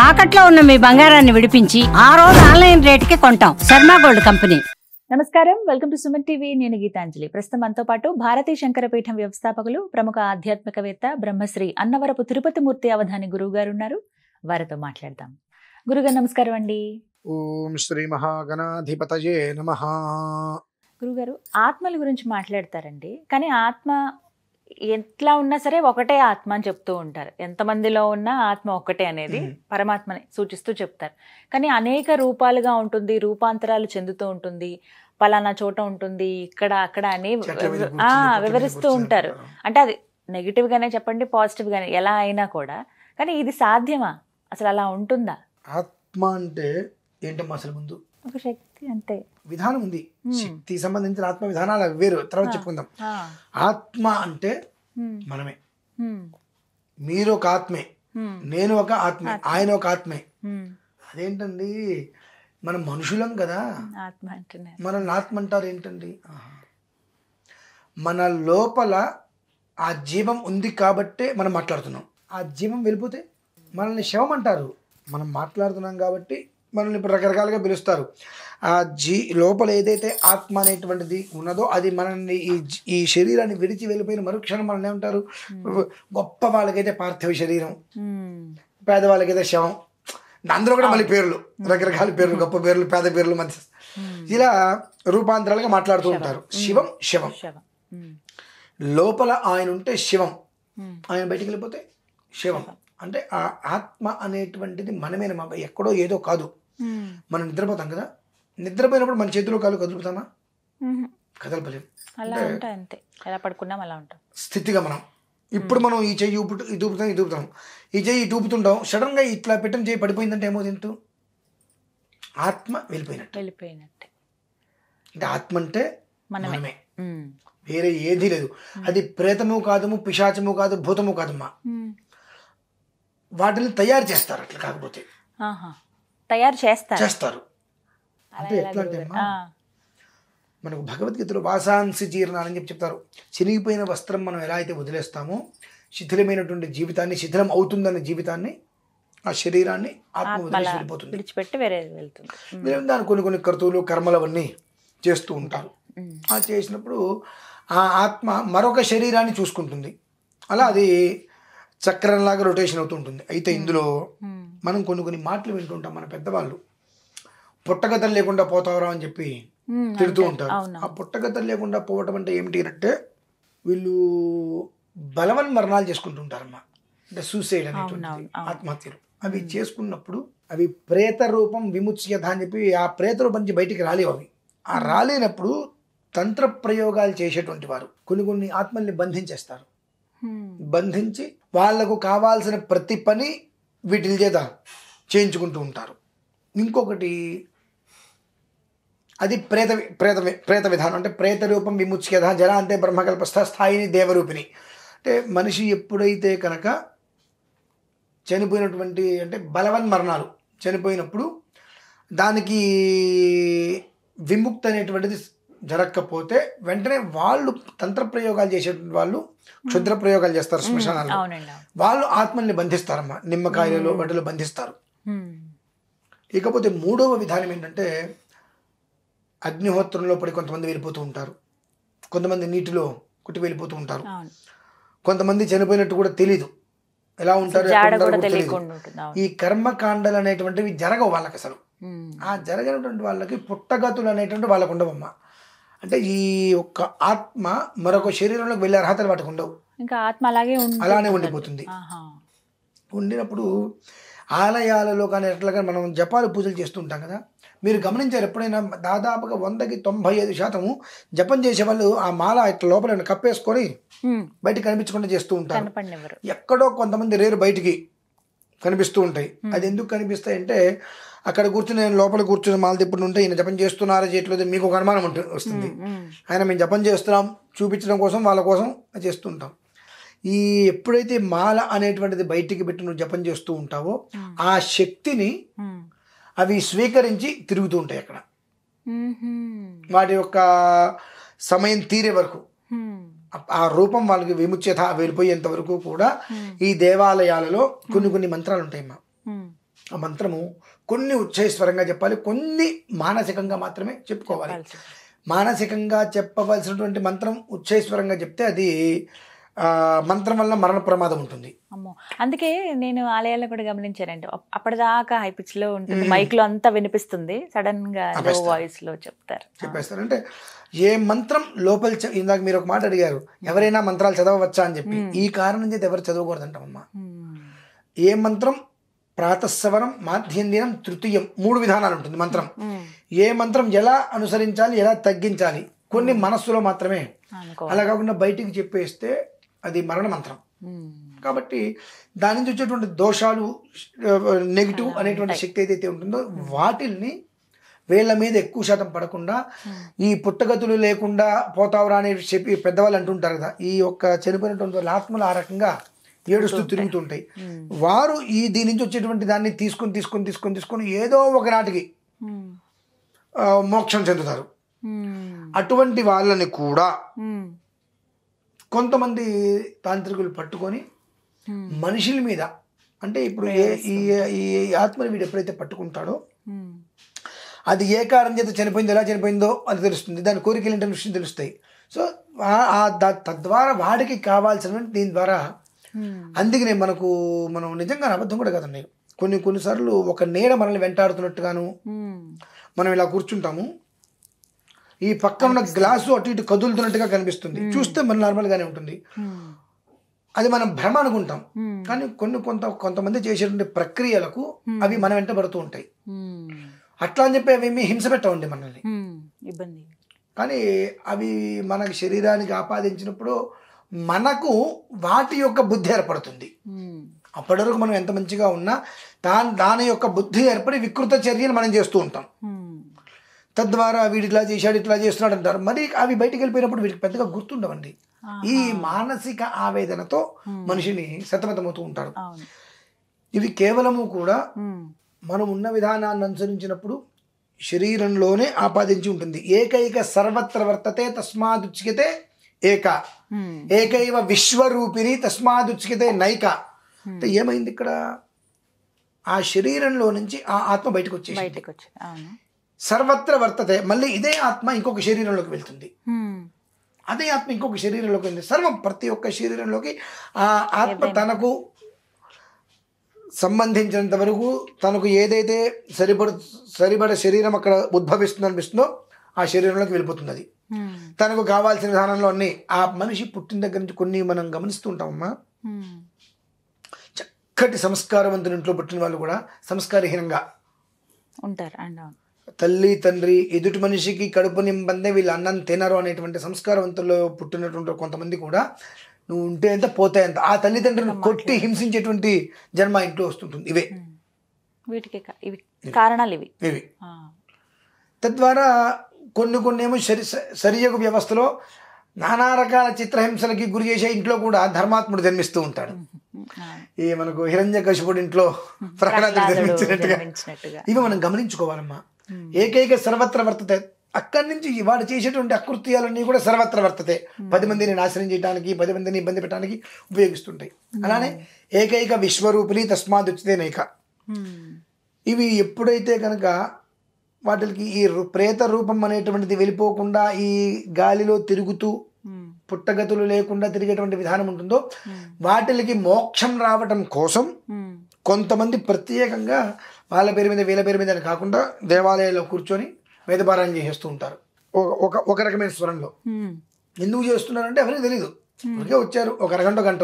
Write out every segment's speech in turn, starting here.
తాకట్లో ఉన్న మీ బంగారాన్ని విడిపించి ఆ రోజు ఆన్లైన్ రేటుకి కొంటాం. Sharma gold company. నమస్కారం, వెల్కమ్ టు సుమన్ టీవీ. నేను గీతాంజలి. ప్రస్తుతం మనతో పాటు భారతీ శంకరపీఠం వ్యవస్థాపకులు, ప్రముఖ ఆధ్యాత్మికవేత్త, బ్రహ్మశ్రీ అన్నవరపు తిరుపతి మూర్తి అవధాని గురువు గారు ఉన్నారు. వారితో మాట్లాడదాం. గురుగారు నమస్కారం అండి. ఓం శ్రీ మహాగణాధిపతయే నమః. గురుగారు, ఆత్మల గురించి మాట్లాడతారండి, కానీ ఆత్మ ఎట్లా ఉన్నా సరే ఒకటే ఆత్మ అని చెప్తూ ఉంటారు. ఎంతమందిలో ఉన్నా ఆత్మ ఒక్కటే అనేది పరమాత్మని సూచిస్తూ చెప్తారు. కానీ అనేక రూపాలుగా ఉంటుంది, రూపాంతరాలు చెందుతూ ఉంటుంది, పలానా చోట ఉంటుంది, ఇక్కడ అక్కడ అని వివరిస్తూ ఉంటారు. అంటే అది నెగిటివ్ గానే చెప్పండి, పాజిటివ్ గానే, ఎలా అయినా కూడా. కానీ ఇది సాధ్యమా? అసలు అలా ఉంటుందా? ఆత్మ అంటే ఏంటమ్మా? అసలు ముందు ఒక శక్తి, అంతే. విధానం ఉంది. శక్తి సంబంధించిన ఆత్మ విధానాలు వేరు, తర్వాత చెప్పుకుందాం. ఆత్మ అంటే మనమే. మీరు ఒక ఆత్మే, నేను ఒక ఆత్మే, ఆయన ఒక ఆత్మే. అదేంటండి, మనం మనుషులం కదా, ఆత్మ అంటే మనల్ని ఆత్మ అంటారు ఏంటండి? మన లోపల ఆ జీవం ఉంది కాబట్టే మనం మాట్లాడుతున్నాం. ఆ జీవం వెళ్ళిపోతే మనల్ని శవం అంటారు. మనం మాట్లాడుతున్నాం కాబట్టి మనల్ని ఇప్పుడు రకరకాలుగా పిలుస్తారు. ఆ లోపల ఏదైతే ఆత్మ అనేటువంటిది ఉన్నదో అది మనల్ని ఈ శరీరాన్ని విడిచి వెళ్ళిపోయిన మరుక్షణం మనల్ని ఏమంటారు? గొప్ప వాళ్ళకైతే పార్థివ శరీరం, పేదవాళ్ళకైతే శవం. అందులో కూడా మళ్ళీ పేర్లు, రకరకాల పేర్లు, గొప్ప పేర్లు, పేద పేర్లు మధ్య ఇలా రూపాంతరాలుగా మాట్లాడుతూ ఉంటారు. శివం శవం. లోపల ఆయన ఉంటే శివం, ఆయన బయటికి వెళ్ళిపోతే శవం. అంటే ఆ ఆత్మ అనేటువంటిది మనమేనమా, ఎక్కడో ఏదో కాదు. మనం నిద్రపోతాం కదా, నిద్రపోయినప్పుడు మన చేతిలో కాలు కదులుతామా? కదలపలేం. స్థితిగా మనం ఇప్పుడు మనం ఈ చెయ్యి ఊపుతాం, ఈ చెయ్యి ఊపుతుంటాం. సడన్ గా ఇట్లా పెట్టిన చెయ్యి పడిపోయిందంటే ఏమో తింటూ ఆత్మ వెళ్ళిపోయినట్టు. అంటే ఆత్మ అంటే మనమే, వేరే ఏదీ లేదు. అది ప్రేతము కాదు, పిశాచము కాదు, భూతము కాదమ్మా. వాటిని తయారు చేస్తారు. అట్లా కాకపోతే తయారు చేస్తారు. అంటే ఎట్లా అంటే మనకు భగవద్గీతలో వాసాంసి జీర్ణాలని చెప్పి చెప్తారు. చినిగిపోయిన వస్త్రం మనం ఎలా అయితే వదిలేస్తామో, శిథిలమైనటువంటి జీవితాన్ని, శిథిలం అవుతుందన్న జీవితాన్ని, ఆ శరీరాన్ని ఆత్మ విడిచిపెట్టి వేరే వెళ్తుంది. దాని కొన్ని కర్తువులు, కర్మలు అవన్నీ చేస్తూ ఉంటారు. ఆ చేసినప్పుడు ఆ ఆత్మ మరొక శరీరాన్ని చూసుకుంటుంది. అలా అది చక్రంలాగా రొటేషన్ అవుతూ ఉంటుంది. అయితే ఇందులో మనం కొన్ని మాటలు వింటుంటాం. మన పెద్దవాళ్ళు పుట్టగతలు లేకుండా పోతావరా అని చెప్పి తిడుతూ ఉంటారు. ఆ పుట్టగతలు లేకుండా పోవటం అంటే ఏమిటి అంటే, వీళ్ళు బలవన్ మరణాలు చేసుకుంటుంటారమ్మా. అంటే సూసైడ్ అనేటువంటి ఆత్మహత్యలు. అవి చేసుకున్నప్పుడు అవి ప్రేత రూపం విముచ్యత అని చెప్పి ఆ ప్రేత రూపం నుంచి బయటికి రాలేవు. అవి ఆ రాలేనప్పుడు తంత్ర ప్రయోగాలు చేసేటువంటి వారు కొన్ని ఆత్మల్ని బంధించేస్తారు. బంధించి వాళ్లకు కావాల్సిన ప్రతి పని వీటి చేత చేయించుకుంటూ ఉంటారు. ఇంకొకటి అది ప్రేత విధానం. అంటే ప్రేత రూపం విముచ్యత జల అంటే బ్రహ్మకల్పస్థ స్థాయిని దేవరూపిణి. అంటే మనిషి ఎప్పుడైతే కనుక చనిపోయినటువంటి, అంటే బలవన్ మరణాలు చనిపోయినప్పుడు దానికి విముక్తి అనేటువంటిది జరగకపోతే వెంటనే వాళ్ళు తంత్ర ప్రయోగాలు చేసేటువంటి వాళ్ళు క్షుద్ర ప్రయోగాలు చేస్తారు శ్మశానాల్లో. వాళ్ళు ఆత్మల్ని బంధిస్తారమ్మా, నిమ్మకాయలలో వాటిలో బంధిస్తారు. ఇకపోతే మూడవ విధానం ఏంటంటే, అగ్నిహోత్రంలో పడి కొంతమంది వెళ్ళిపోతూ ఉంటారు, కొంతమంది నీటిలో కుట్టి వెళ్ళిపోతూ ఉంటారు, కొంతమంది చనిపోయినట్టు కూడా తెలీదు, ఎలా ఉంటారు తెలియదు. ఈ కర్మకాండలు అనేటువంటివి జరగవు వాళ్ళకి అసలు. ఆ జరగనటువంటి వాళ్ళకి పుట్టగతులు అనేటువంటి వాళ్ళకు ఉండవమ్మా. అంటే ఈ ఒక్క ఆత్మ మరొక శరీరంలోకి వెళ్ళే అర్హతలు వాటికి ఉండవు. ఇంకా ఆత్మ అలానే ఉండిపోతుంది. ఉండినప్పుడు ఆలయాలలో కానీ ఎట్లా కానీ మనం జపాలు పూజలు చేస్తూ ఉంటాం కదా, మీరు గమనించారు ఎప్పుడైనా? దాదాపుగా 100కి 95% జపం చేసే వాళ్ళు ఆ మాల ఇట్లా లోపల కప్పేసుకొని బయటికి కనిపించకుండా చేస్తూ ఉంటారు. ఎక్కడో కొంతమంది రేరు బయటికి కనిపిస్తూ ఉంటాయి. అది ఎందుకు కనిపిస్తాయి అంటే, అక్కడ కూర్చుని నేను లోపల కూర్చుని మాల తిప్పుడు ఉంటే ఈయన జపం చేస్తున్నారా చేయట్లేదు మీకు ఒక అనుమానం వస్తుంది. ఆయన మేము జపం చేస్తున్నాం చూపించడం కోసం, వాళ్ళ కోసం చేస్తుంటాం. ఈ ఎప్పుడైతే మాల అనేటువంటిది బయటికి పెట్టి నువ్వు జపం చేస్తూ ఉంటావో, ఆ శక్తిని అవి స్వీకరించి తిరుగుతూ ఉంటాయి అక్కడ. వాటి యొక్క సమయం తీరే వరకు ఆ రూపం వాళ్ళకి విముచ్యత వెళ్ళిపోయేంత వరకు కూడా ఈ దేవాలయాలలో కొన్ని మంత్రాలు ఉంటాయమ్మా. ఆ మంత్రము కొన్ని ఉచ్చైస్వరంగా చెప్పాలి, కొన్ని మానసికంగా మాత్రమే చెప్పుకోవాలి. మానసికంగా చెప్పవలసినటువంటి మంత్రం ఉచ్చైస్వరంగా చెప్తే అది మంత్రం వల్ల మరణ ప్రమాదం ఉంటుంది. అమ్మో, అందుకే నేను ఆలయాల్లో కూడా గమనించానండి, అప్పటిదాకా హై పిచ్ లో ఉంటుంది, మైక్ లో అంతా వినిపిస్తుంది, సడన్ గా లో వాయిస్ లో చెప్పేస్తారు. అంటే ఏ మంత్రం లోపల ఇందాక మీరు ఒక మాట అడిగారు, ఎవరైనా మంత్రాలు చదవవచ్చా అని చెప్పి. ఈ కారణం చేత ఎవరు చదవకూడదంటామమ్మా. ఏ మంత్రం ప్రాతస్సవరం మాధ్యందినం తృతీయం 3 విధానాలు ఉంటుంది మంత్రం. ఏ మంత్రం ఎలా అనుసరించాలి, ఎలా తగ్గించాలి, కొన్ని మనస్సులో మాత్రమే, అలా కాకుండా బయటికి చెప్పేస్తే అది మరణ మంత్రం. కాబట్టి దాని నుంచి వచ్చేటువంటి దోషాలు, నెగిటివ్ అనేటువంటి శక్తి ఏదైతే ఉంటుందో వాటిల్ని వీళ్ళ మీద ఎక్కువ శాతం పడకుండా, ఈ పుట్టగతులు లేకుండా పోతావురా అని చెప్పి పెద్దవాళ్ళు అంటుంటారు కదా, ఈ యొక్క చనిపోయినటువంటి వాళ్ళ ఆత్మలు ఆ రకంగా ఏడుస్తూ తిరుగుతుంటాయి. వారు దీని నుంచి వచ్చేటువంటి దాన్ని తీసుకొని ఏదో ఒక నాటికి మోక్షం చెందుతారు. అటువంటి వాళ్ళని కూడా కొంతమంది తాంత్రికులు పట్టుకొని మనుషుల మీద, అంటే ఇప్పుడు ఈ ఆత్మని వీడు ఎప్పుడైతే పట్టుకుంటాడో అది ఏ కారణం చేత చనిపోయిందో, ఎలా చనిపోయిందో అది తెలుస్తుంది, దాని కోరికలు ఏంటనే విషయం తెలుస్తాయి. సో తద్వారా వాడికి కావాల్సిన దీని ద్వారా, అందుకనే మనం నిజంగా అబద్ధం కూడా కదండి, కొన్నిసార్లు ఒక నీడ మనల్ని వెంటాడుతున్నట్టుగాను మనం ఇలా కూర్చుంటాము, ఈ పక్కన ఉన్న గ్లాసు అటు ఇటు కదులుతున్నట్టుగా కనిపిస్తుంది, చూస్తే మన నార్మల్గానే ఉంటుంది, అది మనం భ్రమ అనుకుంటాం. కానీ కొంతమంది చేసేటువంటి ప్రక్రియలకు అవి మన వెంట పడుతూ ఉంటాయి. అట్లా అని చెప్పి అవి హింస పెట్టవండి మనల్ని, ఇబ్బంది. కానీ అవి మనకి శరీరానికి ఆపాదించినప్పుడు మనకు వాటి యొక్క బుద్ధి ఏర్పడుతుంది. అప్పటి వరకు మనం ఎంత మంచిగా ఉన్నా దాని యొక్క బుద్ధి ఏర్పడి వికృత చర్యలు మనం చేస్తూ ఉంటాం. తద్వారా వీడు ఇట్లా చేశాడు, ఇట్లా చేస్తున్నాడు అంటారు. మరి అవి బయటికి వెళ్ళిపోయినప్పుడు వీడికి పెద్దగా గుర్తుండవండి. ఈ మానసిక ఆవేదనతో మనిషిని సతమతమవుతూ ఉంటాడు. ఇవి కేవలము కూడా మనం ఉన్న విధానాన్ని అనుసరించినప్పుడు శరీరంలోనే ఆపాదించి ఉంటుంది. ఏకైక సర్వత్ర వర్తతే తస్మాదుచ్యతే ఏక, ఏకైవ విశ్వరూపిణి తస్మాదుచ్యతే నైక. అంటే ఏమైంది ఇక్కడ, ఆ శరీరంలో నుంచి ఆ ఆత్మ బయటకు వచ్చేసి సర్వత్ర వర్తతే, మళ్ళీ ఇదే ఆత్మ ఇంకొక శరీరంలోకి వెళ్తుంది, అదే ఆత్మ ఇంకొక శరీరంలోకి వెళ్తుంది. సర్వం ప్రతి ఒక్క శరీరంలోకి ఆ ఆత్మ తనకు సంబంధించినంత వరకు తనకు ఏదైతే సరిపడే శరీరం అక్కడ అనిపిస్తుందో ఆ శరీరంలోకి వెళ్ళిపోతుంది. అది తనకు కావాల్సిన విధానంలో అన్ని ఆ మనిషి పుట్టిన దగ్గర నుంచి కొన్ని మనం గమనిస్తూ ఉంటామమ్మా. చక్కటి సంస్కారవంతుని ఇంట్లో పుట్టిన వాళ్ళు కూడా సంస్కారహీనంగా ఉంటారు. తల్లి తండ్రి ఎదుటి మనిషికి కడుపు నింబందే వీళ్ళు అన్నం తినరు అనేటువంటి సంస్కారవంతుల్లో పుట్టినటువంటి కొంతమంది కూడా నువ్వు ఉంటే ఎంత పోతే ఎంత, ఆ తల్లిదండ్రులను కొట్టి హింసించేటువంటి జన్మ ఇంట్లో వస్తుంటుంది. ఇవే వీటికి కారణాలు ఇవి. తద్వారా కొన్ని ఏమో శరీరక వ్యవస్థలో నానా రకాల చిత్రహింసలకి గురి చేసే ఇంట్లో కూడా ధర్మాత్ముడు జన్మిస్తూ ఉంటాడు. ఈ మనకు హిరణ్యకశిపుడి ఇంట్లో ప్రహ్లాదుడు జన్మించినట్టుగా ఇవి మనం గమనించుకోవాలమ్మా. ఏకైక సర్వత్ర వర్తతే, అక్కడి నుంచి వాడు చేసేటువంటి అకృత్యాలన్నీ కూడా సర్వత్ర వర్తతే, 10 మందిని నాశనం చేయడానికి, 10 మందిని ఇబ్బంది పెట్టడానికి ఉపయోగిస్తుంటాయి. అలానే ఏకైక విశ్వరూపిణి తస్మాదుచ్యతే నైక. ఇవి ఎప్పుడైతే కనుక వాటికి ఈ ప్రేత రూపం అనేటువంటిది వెళ్ళిపోకుండా ఈ గాలిలో తిరుగుతూ పుట్టగతులు లేకుండా తిరిగేటువంటి విధానం ఉంటుందో వాటికి మోక్షం రావటం కోసం కొంతమంది ప్రత్యేకంగా వాళ్ళ పేరు మీద వీళ్ళ పేరు మీద అని కాకుండా దేవాలయాల్లో కూర్చొని వేదపారాయణ చేసేస్తూ ఉంటారు ఒక రకమైన స్వరంలో. ఎందుకు చేస్తున్నారంటే ఎవరికి తెలీదు, ఊరికే వచ్చారు, ఒక అరగంట గంట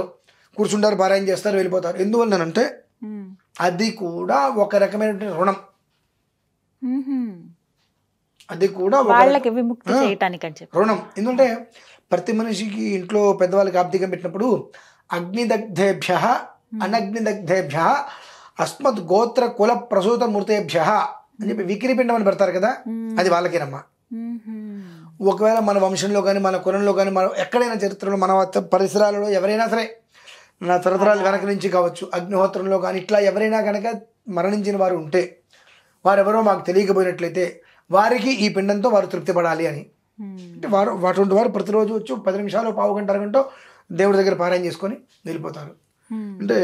కూర్చుంటారు, పారాయణ చేస్తారు, వెళ్ళిపోతారు. ఎందువల్లనంటే అది కూడా ఒక రకమైన రుణం, అది కూడా విముక్తి చేయడానికి రుణం. ఎందుకంటే ప్రతి మనిషికి ఇంట్లో పెద్దవాళ్ళకి ఆబ్దికం పెట్టినప్పుడు అగ్నిదగ్ధేభ్య అనగ్నిదగ్ధేభ్య అస్మత్ గోత్ర కుల ప్రసూత మూర్తేభ్య అని చెప్పి విక్రిపిండం అని పెడతారు కదా, అది వాళ్ళకేనమ్మా. ఒకవేళ మన వంశంలో కానీ మన కులంలో కానీ మన ఎక్కడైనా చరిత్రలో మన పరిసరాలలో ఎవరైనా సరే నా తరతరాల వెనక నుంచి కావచ్చు, అగ్నిహోత్రంలో కానీ ఇట్లా ఎవరైనా కనుక మరణించిన వారు ఉంటే వారెవరో మాకు తెలియకపోయినట్లయితే వారికి ఈ పిండంతో వారు తృప్తి పడాలి అని. అంటే అటువంటి వారు ప్రతిరోజు వచ్చి 10 నిమిషాలు, పావు గంట, అరగంట దేవుడి దగ్గర పారాయణ చేసుకొని వెళ్ళిపోతారు. అంటే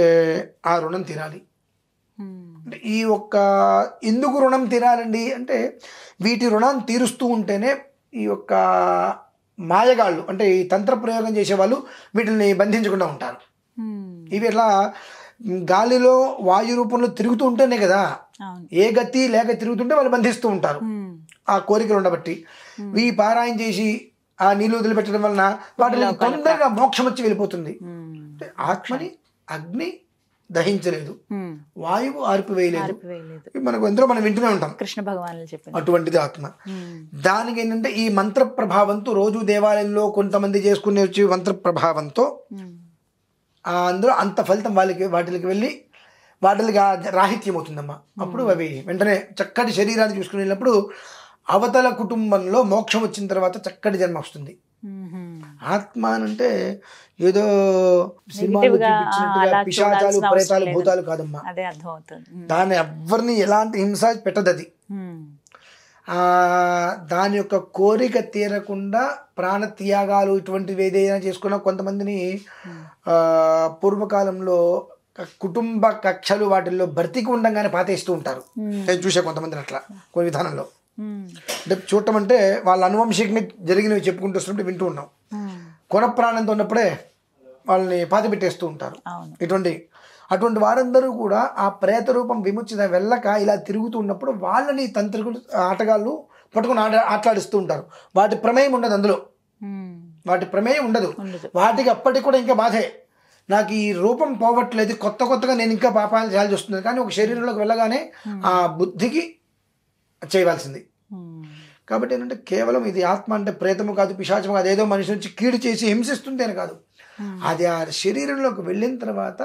ఆ రుణం తీరాలి. అంటే ఈ ఒక్క ఎందుకు రుణం తీరాలండి అంటే వీటి రుణాన్ని తీరుస్తూ ఉంటేనే ఈ యొక్క మాయగాళ్ళు అంటే ఈ తంత్ర ప్రయోగం చేసేవాళ్ళు వీటిని బంధించకుండా ఉంటారు. ఇవి ఎట్లా గాలిలో వాయు రూపంలో తిరుగుతూ ఉంటేనే కదా, ఏ గతి లేక తిరుగుతుంటే వాళ్ళు బంధిస్తూ ఉంటారు ఆ కోరికలు ఉండబట్టి. ఈ పారాయణ చేసి ఆ నీళ్ళు వదిలిపెట్టడం వలన వాటిని తొందరగా మోక్షం వచ్చి వెళ్ళిపోతుంది. అంటే ఆత్మని అగ్ని దహించలేదు, వాయువు ఆర్పివేయలేదు. మనకు ఎంతో మనం వింటూనే ఉంటాం కృష్ణ భగవానులు చెప్పారు అటువంటిది ఆత్మ. దానికి ఏంటంటే ఈ మంత్ర ప్రభావంతో రోజు దేవాలయంలో కొంతమంది చేసుకునే వచ్చి మంత్ర ప్రభావంతో అందులో అంత ఫలితం వాటికి వెళ్ళి వాటికి రాహిత్యం అవుతుందమ్మా. అప్పుడు అవి వెంటనే చక్కటి శరీరాన్ని చూసుకుని వెళ్ళినప్పుడు అవతల కుటుంబంలో మోక్షం వచ్చిన తర్వాత చక్కటి జన్మ వస్తుంది. ఆత్మ అంటే ఏదో సినిమాలు చూపించినట్టుగా పిశాచాలు ప్రేతాలు భూతాలు కాదమ్మా. దాన్ని ఎవరిని ఎలాంటి హింస పెట్టదు. అది దాని యొక్క కోరిక తీరకుండా ప్రాణత్యాగాలు ఇటువంటివి ఏదైనా చేసుకున్నా కొంతమందిని పూర్వకాలంలో కుటుంబ కక్షలు వాటిల్లో భర్తీకి ఉండగానే పాతేస్తూ ఉంటారు. నేను చూసా కొంతమందిని అట్లా కొన్ని విధానంలో. అంటే చూడటం అంటే వాళ్ళ అనువంశికంగా జరిగినవి చెప్పుకుంటూ వస్తుంటే వింటూ ఉన్నాం. కొన ప్రాణంతో ఉన్నప్పుడే వాళ్ళని పాతి పెట్టేస్తూ ఉంటారు. అటువంటి వారందరూ కూడా ఆ ప్రేత రూపం విముచిత వెళ్ళక ఇలా తిరుగుతూ ఉన్నప్పుడు వాళ్ళని తంత్రికులు ఆటగాళ్ళు పట్టుకుని ఆటలాడిస్తూ ఉంటారు. వాటి ప్రమేయం ఉండదు, అందులో వాటి ప్రమేయం ఉండదు. వాటికి అప్పటికి కూడా ఇంకా బాధే, నాకు ఈ రూపం పోవట్లేదు, కొత్తగా నేను ఇంకా పాపాలు చేయాల్సి వస్తుంది. కానీ ఒక శరీరంలోకి వెళ్ళగానే ఆ బుద్ధికి చేయవలసింది. కాబట్టి ఏంటంటే కేవలం ఇది ఆత్మ అంటే ప్రేతము కాదు, పిశాచము కాదు, ఏదో మనిషి నుంచి కీడు చేసి హింసిస్తుంది అని కాదు. అది ఆ శరీరంలోకి వెళ్ళిన తర్వాత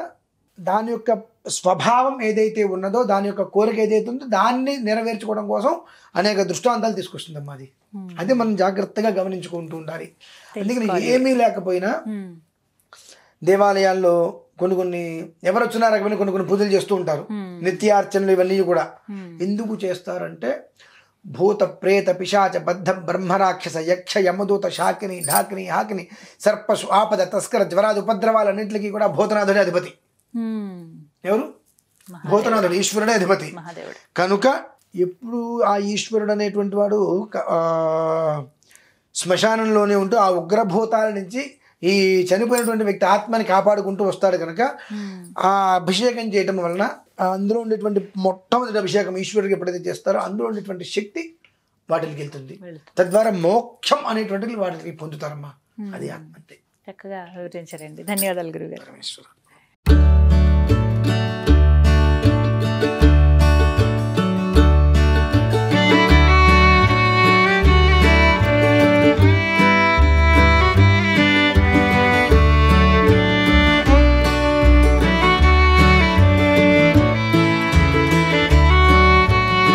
దాని యొక్క స్వభావం ఏదైతే ఉన్నదో, దాని యొక్క కోరిక ఏదైతే ఉందో దాన్ని నెరవేర్చుకోవడం కోసం అనేక దృష్టాంతాలు తీసుకొస్తుందమ్మా. అది మనం జాగ్రత్తగా గమనించుకుంటూ ఉండాలి. అందుకని ఏమీ లేకపోయినా దేవాలయాల్లో కొన్ని ఎవరు వచ్చినా రకమైన కొన్ని పూజలు చేస్తూ ఉంటారు. నిత్యార్చనలు ఇవన్నీ కూడా ఎందుకు చేస్తారంటే భూత ప్రేత పిశాచ బద్ధ బ్రహ్మరాక్షస యక్ష యమదూత శాకిని ఢాకిని హాకిని సర్పసు ఆపద తస్కర జ్వరాది ఉపద్రవాలన్నింటికి కూడా భూతనాథుడే అధిపతి. ఎవరు? భూతనాథుడు, ఈశ్వరుడే అధిపతి. కనుక ఎప్పుడు ఆ ఈశ్వరుడు అనేటువంటి వాడు శ్మశానంలోనే ఉంటూ ఆ ఉగ్రభూతాల నుంచి ఈ చనిపోయినటువంటి వ్యక్తి ఆత్మని కాపాడుకుంటూ వస్తాడు. కనుక ఆ అభిషేకం చేయటం వలన అందులో ఉండేటువంటి మొట్టమొదటి అభిషేకం ఈశ్వరుడికి ఎప్పుడైతే చేస్తారో అందులో ఉండేటువంటి శక్తి వాటికి వెళ్తుంది. తద్వారా మోక్షం అనేటువంటిది వాటికి పొందుతారమ్మా. అది ఆత్మ. అంతే చక్కగా వివరించారండి. ధన్యవాదాలు గురుగారు. పరమేశ్వర.